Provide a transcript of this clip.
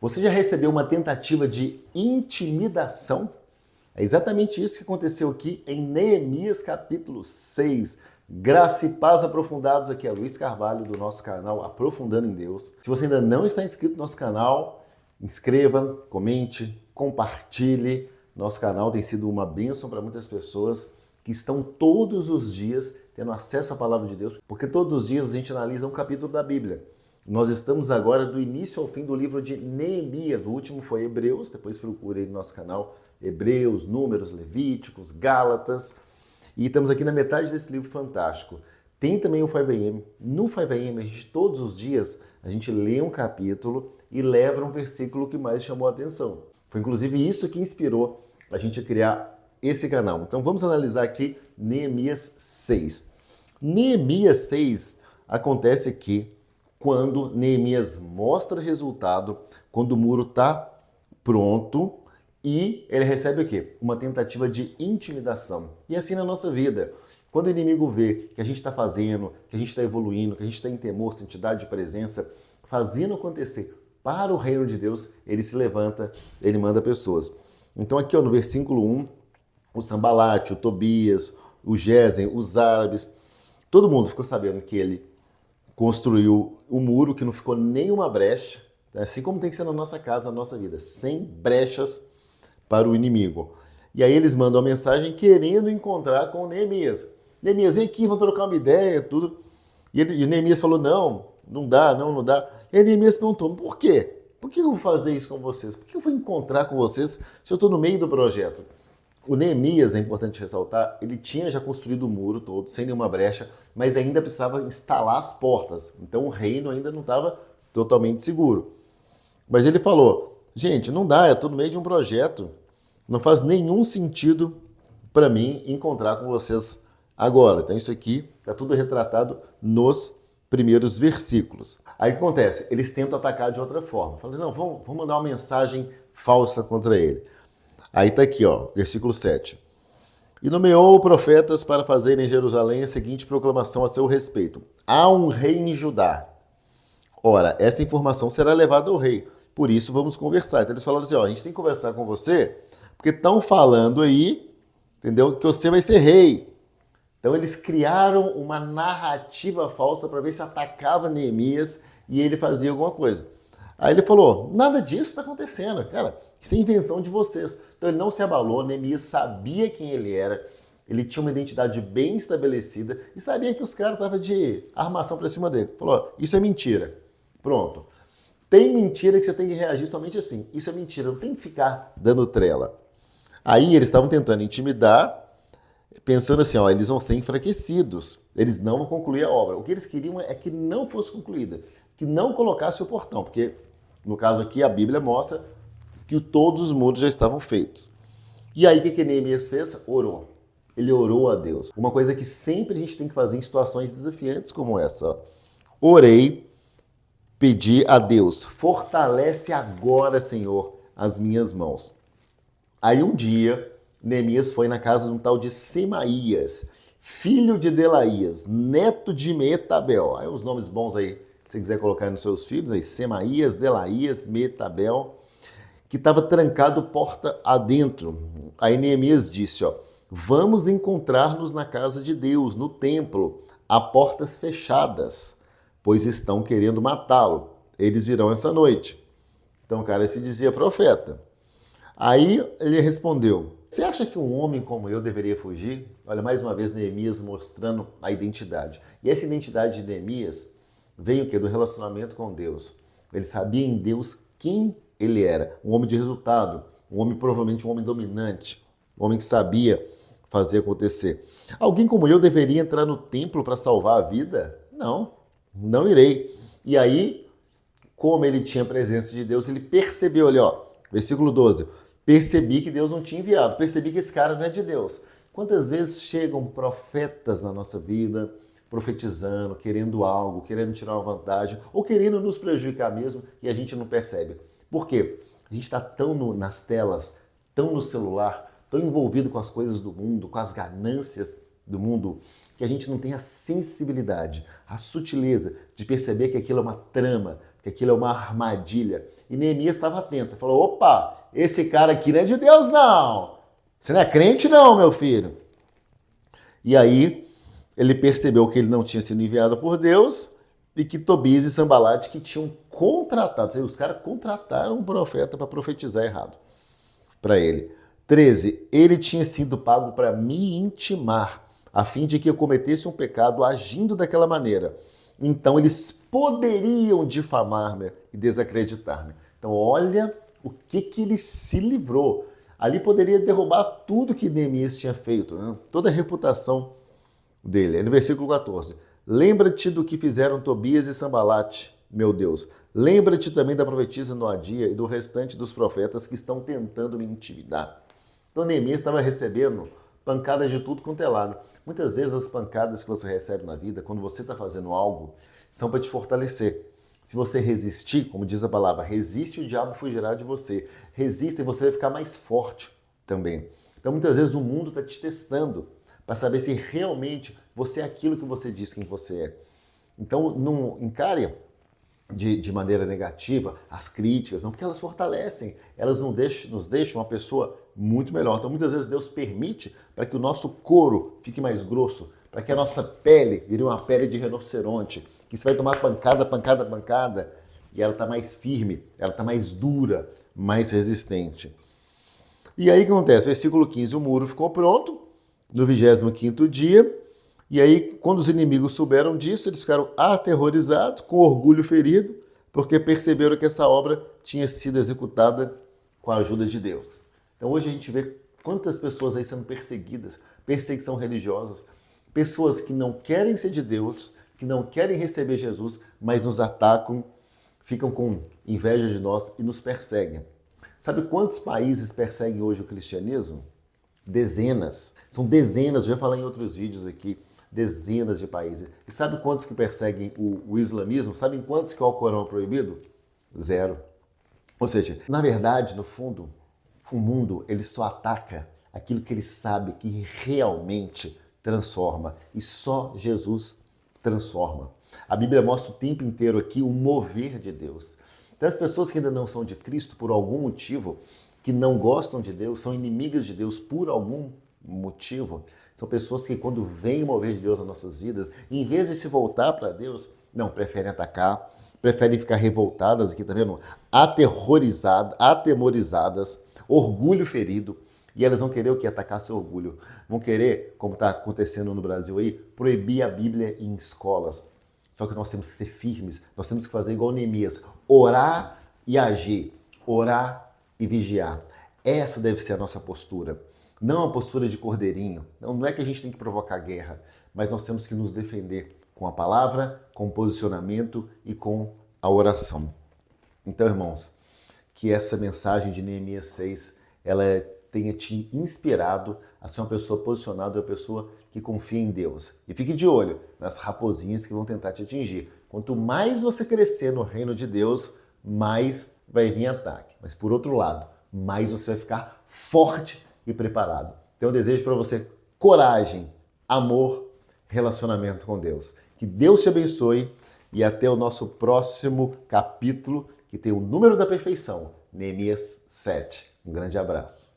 Você já recebeu uma tentativa de intimidação? É exatamente isso que aconteceu aqui em Neemias capítulo 6. Graça e paz aprofundados, aqui é Luiz Carvalho do nosso canal Aprofundando em Deus. Se você ainda não está inscrito no nosso canal, inscreva, comente, compartilhe. Nosso canal tem sido uma bênção para muitas pessoas que estão todos os dias tendo acesso à palavra de Deus, porque todos os dias a gente analisa um capítulo da Bíblia. Nós estamos agora do início ao fim do livro de Neemias. O último foi Hebreus, depois procure aí no nosso canal Hebreus, Números, Levíticos, Gálatas. E estamos aqui na metade desse livro fantástico. Tem também o 5am. No 5am, a gente, todos os dias, a gente lê um capítulo e leva um versículo que mais chamou a atenção. Foi inclusive isso que inspirou a gente a criar esse canal. Então vamos analisar aqui Neemias 6. Neemias 6 acontece aqui quando Neemias mostra resultado, quando o muro está pronto e ele recebe o quê? Uma tentativa de intimidação. E assim na nossa vida. Quando o inimigo vê que a gente está fazendo, que a gente está evoluindo, que a gente está em temor, santidade de presença, fazendo acontecer para o reino de Deus, ele se levanta, ele manda pessoas. Então aqui no versículo 1, o Sambalate, o Tobias, o Gesem, os árabes, todo mundo ficou sabendo que ele construiu o muro, que não ficou nenhuma brecha, assim como tem que ser na nossa casa, na nossa vida, sem brechas para o inimigo. E aí eles mandam uma mensagem querendo encontrar com Neemias. Neemias, vem aqui, vamos trocar uma ideia, tudo. E Neemias falou, não dá. E aí Neemias perguntou, por quê? Por que eu vou fazer isso com vocês? Por que eu vou encontrar com vocês se eu estou no meio do projeto? O Neemias, é importante ressaltar, ele tinha já construído o muro todo, sem nenhuma brecha, mas ainda precisava instalar as portas. Então o reino ainda não estava totalmente seguro. Mas ele falou, gente, não dá, eu estou no meio de um projeto. Não faz nenhum sentido para mim encontrar com vocês agora. Então isso aqui está tudo retratado nos primeiros versículos. Aí o que acontece? Eles tentam atacar de outra forma. Falam, não, vamos mandar uma mensagem falsa contra ele. Aí está aqui, versículo 7. E nomeou profetas para fazerem em Jerusalém a seguinte proclamação a seu respeito. Há um rei em Judá. Ora, essa informação será levada ao rei. Por isso vamos conversar. Então eles falaram assim, a gente tem que conversar com você, porque estão falando aí, entendeu, que você vai ser rei. Então eles criaram uma narrativa falsa para ver se atacava Neemias e ele fazia alguma coisa. Aí ele falou, nada disso está acontecendo, cara, isso é invenção de vocês. Então ele não se abalou, Neemias sabia quem ele era, ele tinha uma identidade bem estabelecida e sabia que os caras estavam de armação para cima dele. Falou, isso é mentira. Pronto. Tem mentira que você tem que reagir somente assim. Isso é mentira, não tem que ficar dando trela. Aí eles estavam tentando intimidar, pensando assim, eles vão ser enfraquecidos, eles não vão concluir a obra. O que eles queriam é que não fosse concluída, que não colocasse o portão, porque no caso aqui a Bíblia mostra que todos os muros já estavam feitos. E aí o que Neemias fez? Orou. Ele orou a Deus. Uma coisa que sempre a gente tem que fazer em situações desafiantes como essa. Orei, pedi a Deus, fortalece agora, Senhor, as minhas mãos. Aí um dia, Neemias foi na casa de um tal de Semaías, filho de Delaías, neto de Meetabel. Aí uns nomes bons aí, se você quiser colocar nos seus filhos, aí Semaías, Delaías, Meetabel, que estava trancado porta adentro. Aí Neemias disse, vamos encontrar-nos na casa de Deus, no templo, a portas fechadas, pois estão querendo matá-lo. Eles virão essa noite. Então o cara se dizia profeta. Aí ele respondeu, você acha que um homem como eu deveria fugir? Olha, mais uma vez Neemias mostrando a identidade. E essa identidade de Neemias veio o quê? Do relacionamento com Deus. Ele sabia em Deus quem ele era. Um homem de resultado, um homem provavelmente um homem dominante, um homem que sabia fazer acontecer. Alguém como eu deveria entrar no templo para salvar a vida? Não irei. E aí, como ele tinha a presença de Deus, ele percebeu ali, versículo 12, percebi que Deus não tinha enviado, percebi que esse cara não é de Deus. Quantas vezes chegam profetas na nossa vida, profetizando, querendo algo, querendo tirar uma vantagem, ou querendo nos prejudicar mesmo, e a gente não percebe. Por quê? A gente está tão nas telas, tão no celular, tão envolvido com as coisas do mundo, com as ganâncias do mundo, que a gente não tem a sensibilidade, a sutileza de perceber que aquilo é uma trama, que aquilo é uma armadilha. E Neemias estava atento. Ele falou, opa, esse cara aqui não é de Deus, não. Você não é crente, não, meu filho. E aí ele percebeu que ele não tinha sido enviado por Deus e que Tobias e Sanbalate que tinham contratado. Os caras contrataram um profeta para profetizar errado para ele. 13. Ele tinha sido pago para me intimar, a fim de que eu cometesse um pecado agindo daquela maneira. Então eles poderiam difamar-me e desacreditar-me. Então olha o que ele se livrou. Ali poderia derrubar tudo que Neemias tinha feito, né? Toda a reputação dele. É no versículo 14. Lembra-te do que fizeram Tobias e Sanbalate, meu Deus. Lembra-te também da profetisa Noadia e do restante dos profetas que estão tentando me intimidar. Então Neemias estava recebendo pancadas de tudo quanto é lado. Muitas vezes as pancadas que você recebe na vida, quando você está fazendo algo, são para te fortalecer. Se você resistir, como diz a palavra, resiste, o diabo fugirá de você. Resista e você vai ficar mais forte também. Então muitas vezes o mundo está te testando para saber se realmente você é aquilo que você diz quem você é. Então não encare de maneira negativa as críticas, não, porque elas fortalecem, elas nos deixam uma pessoa muito melhor. Então muitas vezes Deus permite para que o nosso couro fique mais grosso, para que a nossa pele vire uma pele de rinoceronte, que você vai tomar pancada, pancada, pancada, e ela está mais firme, ela está mais dura, mais resistente. E aí o que acontece? Versículo 15, o muro ficou pronto no 25º dia, e aí quando os inimigos souberam disso, eles ficaram aterrorizados, com orgulho ferido, porque perceberam que essa obra tinha sido executada com a ajuda de Deus. Então hoje a gente vê quantas pessoas aí sendo perseguidas, perseguição religiosas, pessoas que não querem ser de Deus, que não querem receber Jesus, mas nos atacam, ficam com inveja de nós e nos perseguem. Sabe quantos países perseguem hoje o cristianismo? Dezenas. São dezenas, já falei em outros vídeos aqui, dezenas de países. E sabe quantos que perseguem o islamismo? Sabem quantos que o Alcorão é proibido? 0. Ou seja, na verdade, no fundo, o mundo ele só ataca aquilo que ele sabe que realmente transforma. E só Jesus transforma. A Bíblia mostra o tempo inteiro aqui o mover de Deus. Então as pessoas que ainda não são de Cristo por algum motivo, que não gostam de Deus, são inimigas de Deus por algum motivo, são pessoas que quando vem o mover de Deus nas nossas vidas, em vez de se voltar para Deus, não, preferem atacar, preferem ficar revoltadas, aqui tá vendo? Atemorizadas, orgulho ferido, e elas vão querer o que? Atacar seu orgulho. Vão querer, como está acontecendo no Brasil aí, proibir a Bíblia em escolas. Só que nós temos que ser firmes, nós temos que fazer igual Neemias, orar e agir, orar e vigiar. Essa deve ser a nossa postura. Não a postura de cordeirinho. Não é que a gente tem que provocar guerra, mas nós temos que nos defender com a palavra, com o posicionamento e com a oração. Então, irmãos, que essa mensagem de Neemias 6, ela tenha te inspirado a ser uma pessoa posicionada, uma pessoa que confia em Deus. E fique de olho nas raposinhas que vão tentar te atingir. Quanto mais você crescer no reino de Deus, mais vai vir ataque. Mas por outro lado, mais você vai ficar forte e preparado. Então eu desejo para você coragem, amor, relacionamento com Deus. Que Deus te abençoe e até o nosso próximo capítulo, que tem o número da perfeição, Neemias 7. Um grande abraço.